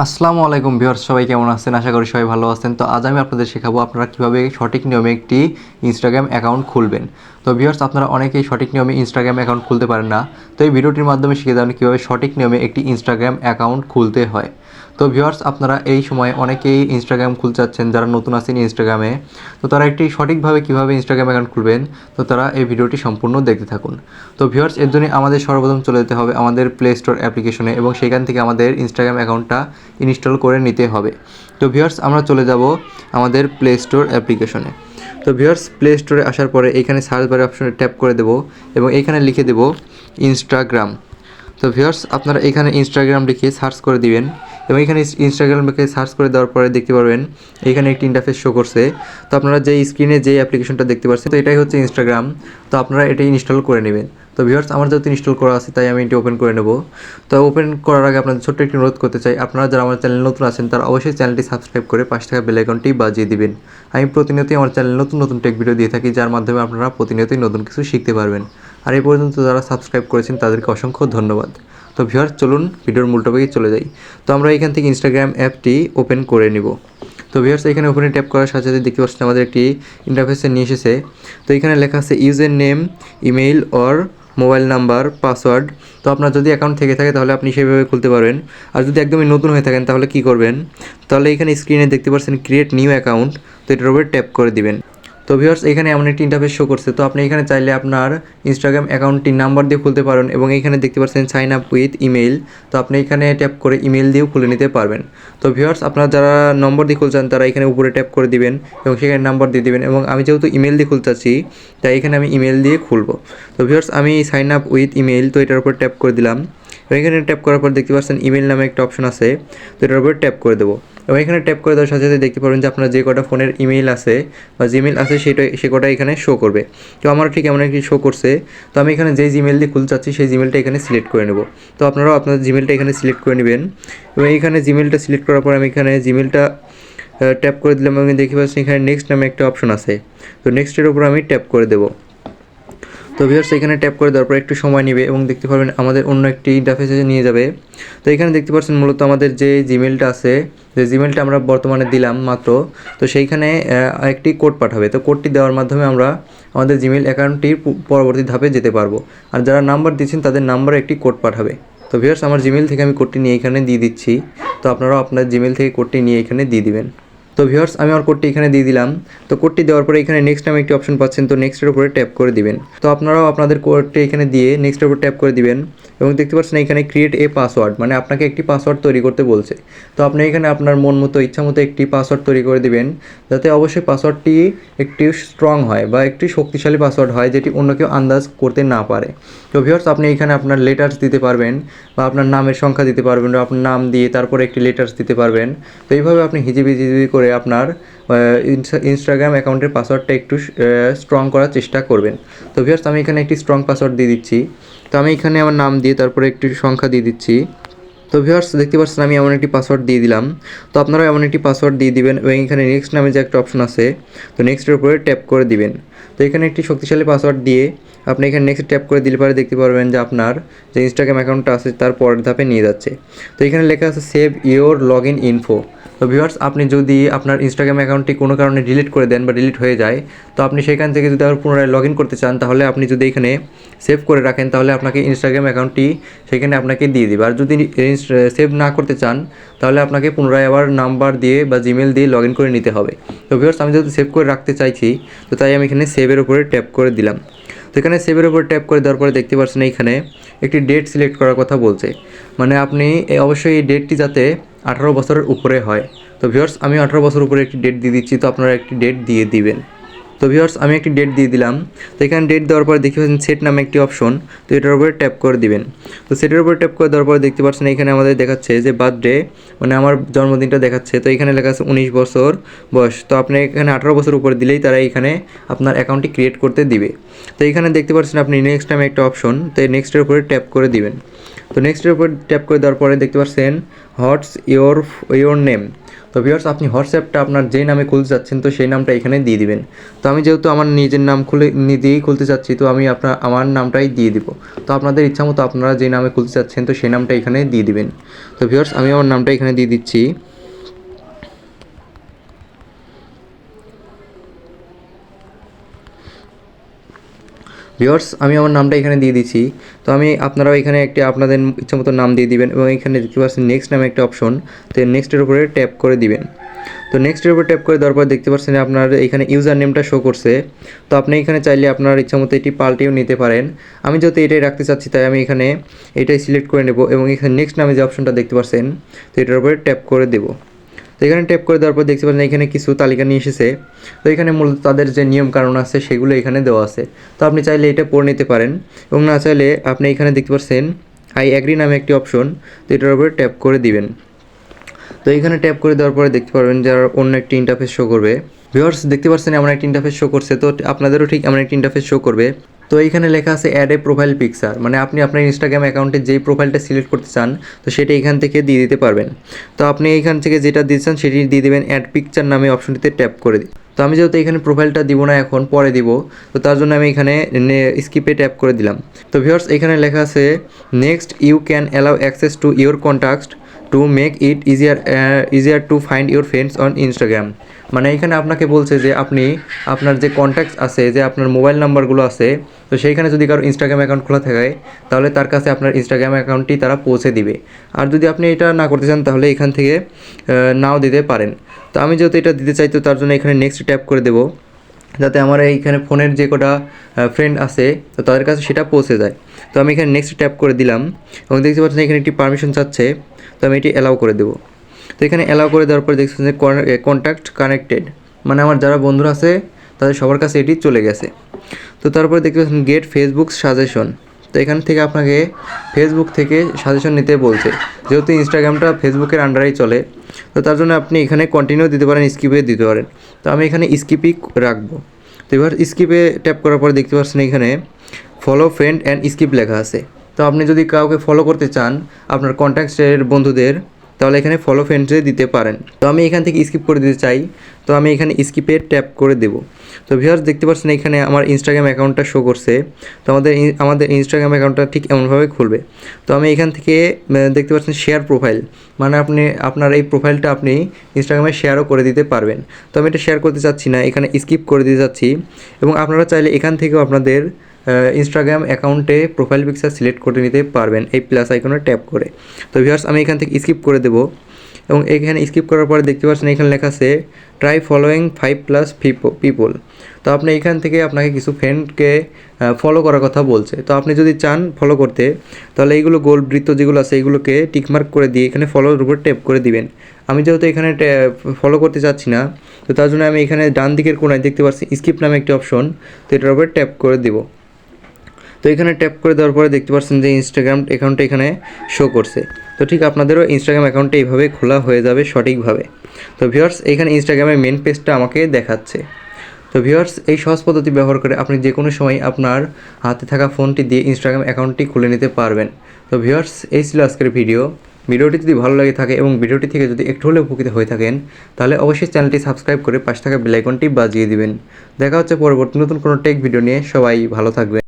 আসসালামু আলাইকুম ভিউয়ার্স, সবাই কেমন আছেন? আশা করি সবাই ভালো আছেন। তো আজ আমি আপনাদের শেখাবো আপনারা কিভাবে সঠিক নিয়মে একটি ইনস্টাগ্রাম অ্যাকাউন্ট খুলবেন। তো ভিউয়ার্স, আপনারা অনেকেই সঠিক নিয়মে ইনস্টাগ্রাম অ্যাকাউন্ট খুলতে পারেন না। তো এই ভিডিওটির মাধ্যমে শিখে যাবেন কীভাবে সঠিক নিয়মে একটি ইনস্টাগ্রাম অ্যাকাউন্ট খুলতে হয়। তো ভিউয়ার্স, আপনারা এই সময় অনেকেই ইনস্টাগ্রাম খুলতে চাচ্ছেন, যারা নতুন আছেন ইনস্টাগ্রামে। তো তারা একটি সঠিকভাবে কীভাবে ইনস্টাগ্রাম অ্যাকাউন্ট খুলবেন, তো তারা এই ভিডিওটি সম্পূর্ণ দেখতে থাকুন। তো ভিউয়ার্স, এর জন্য আমাদের সর্বপ্রথম চলে যেতে হবে আমাদের প্লে স্টোর অ্যাপ্লিকেশনে এবং সেখান থেকে আমাদের ইনস্টাগ্রাম অ্যাকাউন্টটা ইনস্টল করে নিতে হবে। তো ভিউয়ার্স, আমরা চলে যাব আমাদের প্লে স্টোর অ্যাপ্লিকেশনে। তো ভিউয়ার্স, প্লে স্টোরে আসার পরে এইখানে সার্চ বার অপশনে ট্যাপ করে দেব এবং এইখানে লিখে দেব ইনস্টাগ্রাম। তো ভিউয়ার্স, আপনারা এখানে ইনস্টাগ্রাম লিখে সার্চ করে দিবেন এবং এখানে ইনস্টাগ্রাম লিখে সার্চ করে দেওয়ার পরে দেখতে পারবেন এখানে একটি ইন্টারফেস শো করছে। তো আপনারা যে স্ক্রিনে যে অ্যাপ্লিকেশনটা দেখতে পাচ্ছেন, তো এটাই হচ্ছে ইনস্টাগ্রাম। তো আপনারা এটাই ইনস্টল করে নেবেন। তো ভিউয়ার্স, আমার যেহেতু ইনস্টল করা আছে তাই আমি এটি ওপেন করে নেব। তো ওপেন করার আগে আপনাদের ছোট্ট একটি অনুরোধ করতে চাই, আপনারা যারা আমার চ্যানেল নতুন আছেন তারা অবশ্যই চ্যানেলটি সাবস্ক্রাইব করে পাশে থাকা বেল আইকনটি বাজিয়ে দিবেন। আমি প্রতিনিয়তই আমার চ্যানেলে নতুন নতুন টেক ভিডিও দিয়ে থাকি, যার মাধ্যমে আপনারা প্রতিনিয়তই নতুন কিছু শিখতে পারবেন। আর এই পর্যন্ত যারা সাবস্ক্রাইব করেছেন তাদেরকে অসংখ্য ধন্যবাদ। তো ভিউয়ার্স, চলুন ভিডিওর মূল টপিকে চলে যাই। তো আমরা এখান থেকে ইনস্টাগ্রাম অ্যাপটি ওপেন করে নিব। তো ভিউয়ার্স, এখানে ওপেনে ট্যাপ করার সাথে সাথে দেখতে পাচ্ছেন আমাদের একটি ইন্টারফেসে নিয়ে এসেছে। তো এখানে লেখা আছে user name, email or mobile number, password. তো আপনার যদি অ্যাকাউন্ট থেকে থাকে তাহলে আপনি সেভাবে খুলতে পারবেন। আর যদি একদমই নতুন হয়ে থাকেন তাহলে কি করবেন, তাহলে এখানে স্ক্রিনে দেখতে পাচ্ছেন ক্রিয়েট নিউ অ্যাকাউন্ট। তো এটার উপরে ট্যাপ করে দিবেন। তো ভিউয়ার্স, এখানে এমন একটি ইন্টারফেস শো করছে। তো আপনি এখানে চাইলে আপনার ইনস্টাগ্রাম অ্যাকাউন্টটি নাম্বার দিয়ে খুলতে পারেন এবং এইখানে দেখতে পাচ্ছেন সাইন আপ উইথ ইমেইল। তো আপনি এখানে ট্যাপ করে ইমেল দিয়েও খুলে নিতে পারবেন। তো ভিউয়ার্স, আপনারা যারা নম্বর দিয়ে খুলছেন তারা এখানে উপরে ট্যাপ করে দিবেন এবং সেখানে নাম্বার দিয়ে দিবেন। এবং আমি যেহেতু ইমেল দিয়ে খুলতে চাচ্ছি তাই এখানে আমি ইমেল দিয়ে খুলবো। তো ভিউয়ার্স, আমি সাইন আপ উইথ ইমেইল, তো এটার উপর ট্যাপ করে দিলাম এবং এখানে ট্যাপ করার পর দেখতে পাচ্ছেন ইমেল নামে একটা অপশন আছে। তো এটার উপর ট্যাপ করে দেবো এবং এখানে ট্যাপ করে দেওয়ার সাথে সাথে দেখতে পারবেন যে আপনার যে কটা ফোনের ইমেইল আছে বা জিমেইল আছে সে কটা এখানে শো করবে। তো আমার ঠিক এমন একটি শো করছে। তো আমি এখানে যেই জিমেইল দিয়ে খুলতে চাচ্ছি সেই জিমেইলটা এখানে সিলেক্ট করে নেব। তো আপনারাও আপনাদের জিমেইলটা এখানে সিলেক্ট করে নেবেন এবং এইখানে জিমেইলটা সিলেক্ট করার পর আমি এখানে জিমেইলটা ট্যাপ করে দিলাম এবং দেখতে পাচ্ছি এখানে নেক্সট নামে একটা অপশন আছে। তো নেক্সটের উপর আমি ট্যাপ করে দেবো। তো ভিউয়ার্স, এখানে ট্যাপ করে দেওয়ার পর একটু সময় নেবে এবং দেখতে পারবেন আমাদের অন্য একটি ইন্টারফেসে নিয়ে যাবে। তো এখানে দেখতে পাচ্ছেন মূলত আমাদের যে জিমেলটা আছে, যে জিমেলটা আমরা বর্তমানে দিলাম মাত্র, তো সেইখানে একটি কোড পাঠাবে। তো কোডটি দেওয়ার মাধ্যমে আমরা আমাদের জিমেল অ্যাকাউন্টটির পরবর্তী ধাপে যেতে পারবো। আর যারা নাম্বার দিচ্ছেন তাদের নাম্বারে একটি কোড পাঠাবে। তো ভিউয়ার্স, আমার জিমেল থেকে আমি কোডটি নিয়ে এখানে দিয়ে দিচ্ছি। তো আপনারাও আপনার জিমেল থেকে কোডটি নিয়ে এখানে দিয়ে দিবেন। তো ভিউয়ার্স, আমি আমার কোডটি এখানে দিয়ে দিলাম। তো কোডটি দেওয়ার পরে এখানে নেক্সট নামে একটি অপশন পাচ্ছেন। তো নেক্সটের উপরে ট্যাপ করে দিবেন। তো আপনারাও আপনাদের কোডটি এখানে দিয়ে নেক্সটের উপর ট্যাপ করে দিবেন এবং দেখতে পাচ্ছেন এখানে ক্রিয়েট এ পাসওয়ার্ড, মানে আপনাকে একটি পাসওয়ার্ড তৈরি করতে বলছে। তো আপনি এখানে আপনার মন মতো ইচ্ছা মতো একটি পাসওয়ার্ড তৈরি করে দিবেন, যাতে অবশ্যই পাসওয়ার্ডটি একটি স্ট্রং হয় বা একটি শক্তিশালী পাসওয়ার্ড হয়, যেটি অন্য কেউ আন্দাজ করতে না পারে। তো ভিউয়ার্স, আপনি এখানে আপনার লেটার্স দিতে পারবেন বা আপনার নামের সংখ্যা দিতে পারবেন বা আপনার নাম দিয়ে তারপরে একটি লেটার্স দিতে পারবেন। তো এইভাবে আপনি হিজিবি করে আপনার ইনস্টাগ্রাম অ্যাকাউন্টের পাসওয়ার্ডটা একটু স্ট্রং করার চেষ্টা করবেন। তো ভিউয়ার্স, আমি এখানে একটি স্ট্রং পাসওয়ার্ড দিয়ে দিচ্ছি। তো আমি এখানে আমার নাম দিয়ে তারপরে একটি সংখ্যা দিয়ে দিচ্ছি। তো ভিউয়ার্স, দেখতে পাচ্ছেন আমি এমন একটি পাসওয়ার্ড দিয়ে দিলাম। তো আপনারাও এমন একটি পাসওয়ার্ড দিয়ে দিবেন এবং এখানে নেক্সট নামে যে একটা অপশন আছে, তো নেক্সটের উপরে ট্যাপ করে দিবেন। তো এখানে একটি শক্তিশালী পাসওয়ার্ড দিয়ে আপনি এখানে নেক্সট ট্যাপ করে দিলে পরে দেখতে পারবেন যে আপনার যে ইনস্টাগ্রাম অ্যাকাউন্টটা আছে তার পরের ধাপে নিয়ে যাচ্ছে। তো এখানে লেখা আছে save your log in info. তো ভিউয়ার্স, আপনি যদি আপনার ইনস্টাগ্রাম অ্যাকাউন্টটি কোনো কারণে ডিলিট করে দেন বা ডিলিট হয়ে যায়, তো আপনি সেখান থেকে যদি আবার পুনরায় লগ ইন করতে চান, তাহলে আপনি যদি এখানে সেভ করে রাখেন তাহলে আপনাকে ইনস্টাগ্রাম অ্যাকাউন্টটি সেখানে আপনাকে দিয়ে দিবে। আর যদি সেভ না করতে চান তাহলে আপনাকে পুনরায় আবার নাম্বার দিয়ে বা জিমেল দিয়ে লগ ইন করে নিতে হবে। তো ভিউয়ার্স, আমি যেহেতু সেভ করে রাখতে চাইছি, তো তাই আমি এখানে সেভের উপরে ট্যাপ করে দিলাম। তো এখানে সেভের উপর ট্যাপ করে দেওয়ার পরে দেখতে পাচ্ছেন এইখানে একটি ডেট সিলেক্ট করার কথা বলছে, মানে আপনি অবশ্যই এই ডেটটি যাতে 18 বছরের উপরে হয়। তো ভিউয়ার্স, আমি 18 বছর উপরে একটি ডেট দিয়ে দিচ্ছি। তো আপনারা একটি ডেট দিয়ে দিবেন। তো ভিউয়ার্স, আমি একটি ডেট দিয়ে দিলাম। তো এখানে ডেট দেওয়ার পরে দেখতে পাচ্ছেন সেট নামে একটি অপশন, তো এটার উপরে ট্যাপ করে দিবেন। তো সেটার উপরে ট্যাপ করে দেওয়ার পরে দেখতে পাচ্ছেন এখানে আমাদের দেখাচ্ছে যে বার্থডে, মানে আমার জন্মদিনটা দেখাচ্ছে। তো এখানে লেখা আছে 19 বছর বয়স। তো আপনি এখানে 18 বছর উপরে দিলেই তারা এখানে আপনার অ্যাকাউন্টটি ক্রিয়েট করতে দিবে। তো এখানে দেখতে পাচ্ছেন আপনি নেক্সট নামে একটা অপশন, তো এই নেক্সটের উপরে ট্যাপ করে দিবেন। তো নেক্সটের উপর ট্যাপ করে দেওয়ার পরে দেখতে পাচ্ছেন হোয়াটস ইয়োর নেম। তো ভিউয়ার্স আপনি হোয়াটসঅ্যাপটা আপনার যেই নামে খুলতে চাচ্ছেন তো সেই নামটা এখানে দিয়ে দিবেন। তো আমি যেহেতু আমার নিজের নাম নিজেই খুলতে চাচ্ছি তো আমি আমার নামটাই দিয়ে দিব। তো আপনাদের ইচ্ছা মতো আপনারা যে নামে খুলতে চাচ্ছেন তো সেই নামটা এখানে দিয়ে দিবেন। তো ভিউয়ার্স আমি আমার নামটা এখানে দিয়ে দিচ্ছি। ভিউয়ার্স আমি আমার নামটা এখানে দিয়ে দিচ্ছি। তো আপনারাও এখানে আপনাদের ইচ্ছামতো নাম দিয়ে দিবেন এবং এখানে দেখতে পাচ্ছেন নেক্সট নামে একটা অপশন, তো নেক্সটের উপরে ট্যাপ করে দিবেন। তো নেক্সটের উপর ট্যাপ করে দেওয়ার পর দেখতে পাচ্ছেন আপনার এখানে ইউজার নেমটা শো করছে। তো আপনি এখানে চাইলে আপনার ইচ্ছামতো এটি পাল্টেও নিতে পারেন। আমি যেহেতু এটাই রাখতে চাচ্ছি তাই আমি এখানে এটাই সিলেক্ট করে নেব এবং এখানে নেক্সট নামে যে অপশনটা দেখতে পাচ্ছেন তো এটার উপরে ট্যাপ করে দেবো। তো এখানে ট্যাপ করে দেওয়ার পর দেখতে পাচ্ছেন এখানে কিছু তালিকা নিয়ে এসেছে। তো এখানে মূলত তাদের যে নিয়ম কানুন আছে সেগুলো এখানে দেওয়া আছে। তো আপনি চাইলে এটা পড়ে নিতে পারেন এবং না চাইলে আপনি এখানে দেখতে পাচ্ছেন আই অ্যাগ্রি নামে একটি অপশন, তো এটার উপরে ট্যাপ করে দিবেন। তো এখানে ট্যাপ করে দেওয়ার পরে দেখতে পারবেন যে অন্য একটি ইন্টারফেস শো করবে। ভিউয়ার্স দেখতে পাচ্ছেন এমন একটি ইন্টারফেস শো করছে, তো আপনাদেরও ঠিক এমন একটি ইন্টারফেস শো করবে। তো এইখানে লেখা আছে অ্যাড এ প্রোফাইল পিকচার, মানে আপনি আপনার ইনস্টাগ্রাম অ্যাকাউন্টে যেই প্রোফাইলটা সিলেক্ট করতে চান তো সেটা এখান থেকে দিয়ে দিতে পারবেন। তো আপনি এইখান থেকে যেটা দিচ্ছেন সেটি দিয়ে দেবেন, অ্যাড পিকচার নামে অপশনটিতে ট্যাপ করে দিই। তো আমি যেহেতু এখানে প্রোফাইলটা দিব না, এখন পরে দিব, তো তার জন্য আমি এখানে স্কিপে ট্যাপ করে দিলাম। তো ভিউয়ার্স এখানে লেখা আছে next you can allow access to your contacts to make it easier to find your friends on Instagram. মানে এখানে আপনাকে বলছে যে আপনি আপনার যে কন্ট্যাক্টস আছে, যে আপনার মোবাইল নাম্বারগুলো আছে, তো সেইখানে যদি কারো ইনস্টাগ্রাম অ্যাকাউন্ট খোলা থাকে তাহলে তার কাছে আপনার ইনস্টাগ্রাম অ্যাকাউন্টটি তারা পৌঁছে দিবে। আর যদি আপনি এটা না করতে চান তাহলে এখান থেকে নাও দিতে পারেন। তো আমি যেহেতু এটা দিতে চাই তো তার জন্য এখানে নেক্সট ট্যাপ করে দেবো, যাতে আমার এইখানে ফোনের যে কটা ফ্রেন্ড আছে তো তাদের কাছে সেটা পৌঁছে যায়। তো আমি এখানে নেক্সট ট্যাপ করে দিলাম এবং দেখতে পাচ্ছেন এখানে একটি পারমিশন চাচ্ছে, তো আমি এটি অ্যালাউ করে দেবো। তো এখানে অ্যালাউ করে দেওয়ার পরে দেখছেন যে কন্ট্যাক্ট কানেক্টেড, মানে আমার যারা বন্ধুরা আছে তাদের সবার কাছে এটি চলে গেছে। তো তারপরে দেখতে পাচ্ছেন গেট ফেসবুক সাজেশন। তো এখান থেকে আপনাকে ফেসবুক থেকে সাজেশন নিতে বলছে, যেহেতু ইনস্টাগ্রামটা ফেসবুকের আন্ডারেই চলে তো তার জন্য আপনি এখানে কন্টিনিউ দিতে পারেন, স্কিপে দিতে পারেন। তো আমি এখানে স্কিপই রাখবো। তো এবার স্কিপে ট্যাপ করার পর দেখতে পাচ্ছেন এখানে ফলো ফ্রেন্ড অ্যান্ড স্কিপ লেখা আছে। তো আপনি যদি কাউকে ফলো করতে চান আপনার কন্ট্যাক্টের বন্ধুদের তাহলে এখানে ফলো ফ্রেন্ডসে দিতে পারেন। তো আমি এখান থেকে স্কিপ করে দিতে চাই, তো আমি এখানে স্কিপে ট্যাপ করে দেব। তো ভিউয়ার্স দেখতে পাচ্ছেন এখানে আমার ইনস্টাগ্রাম অ্যাকাউন্টটা শো করছে। তো আমাদের ইনস্টাগ্রাম অ্যাকাউন্টটা ঠিক এমনভাবে খুলবে। তো আমি এখান থেকে দেখতে পাচ্ছেন শেয়ার প্রোফাইল, মানে আপনি আপনার এই প্রোফাইলটা আপনি ইনস্টাগ্রামে শেয়ারও করে দিতে পারবেন। তো আমি এটা শেয়ার করতে চাচ্ছি না, এখানে স্কিপ করে দিতে চাচ্ছি। এবং আপনারা চাইলে এখান থেকেও আপনাদের ইনস্টাগ্রাম অ্যাকাউন্টে প্রোফাইল পিকচার সিলেক্ট করে নিতে পারবেন এই প্লাস আইকনে ট্যাপ করে। তো ভিউয়ার্স আমি এখান থেকে স্কিপ করে দেবো এবং এখানে স্কিপ করার পরে দেখতে পাচ্ছেন এখানে লেখা আছে ট্রাই ফলোয়িং 5+ পিপল। তো আপনি এখান থেকে আপনাকে কিছু ফ্রেন্ডকে ফলো করার কথা বলছে। তো আপনি যদি চান ফলো করতে তাহলে এইগুলো গোল বৃত্ত যেগুলো আছে এইগুলোকে টিকমার্ক করে দিয়ে এখানে ফলোর উপর ট্যাপ করে দিবেন। আমি যেহেতু এখানে ফলো করতে চাচ্ছি না তো তার জন্য আমি এখানে ডান দিকের কোণায় দেখতে পাচ্ছি স্কিপ নামে একটি অপশন, তো এটার উপর ট্যাপ করে দেবো। তো এখানে ট্যাপ করে দেওয়ার পরে দেখতে পাচ্ছেন যে ইনস্টাগ্রাম অ্যাকাউন্টটা এখানে শো করছে। তো ঠিক আপনাদেরও ইনস্টাগ্রাম অ্যাকাউন্টটা এইভাবে খোলা হয়ে যাবে সঠিকভাবে। তো ভিউয়ার্স এখানে ইনস্টাগ্রামের মেন পেজটা আমাকে দেখাচ্ছে। তো ভিউয়ার্স এই সহজ পদ্ধতি ব্যবহার করে আপনি যে কোনো সময় আপনার হাতে থাকা ফোনটি দিয়ে ইনস্টাগ্রাম অ্যাকাউন্টটি খুলে নিতে পারবেন। তো ভিউয়ার্স এই ছিল আজকের ভিডিওটি যদি ভালো লাগে থাকে এবং ভিডিওটি থেকে যদি একটু হলেও উপকৃত হয়ে থাকেন তাহলে অবশ্যই চ্যানেলটি সাবস্ক্রাইব করে পাশে থাকা বেল আইকনটি বাজিয়ে দিবেন। দেখা হচ্ছে পরবর্তী নতুন কোনো টেক ভিডিও নিয়ে। সবাই ভালো থাকবেন।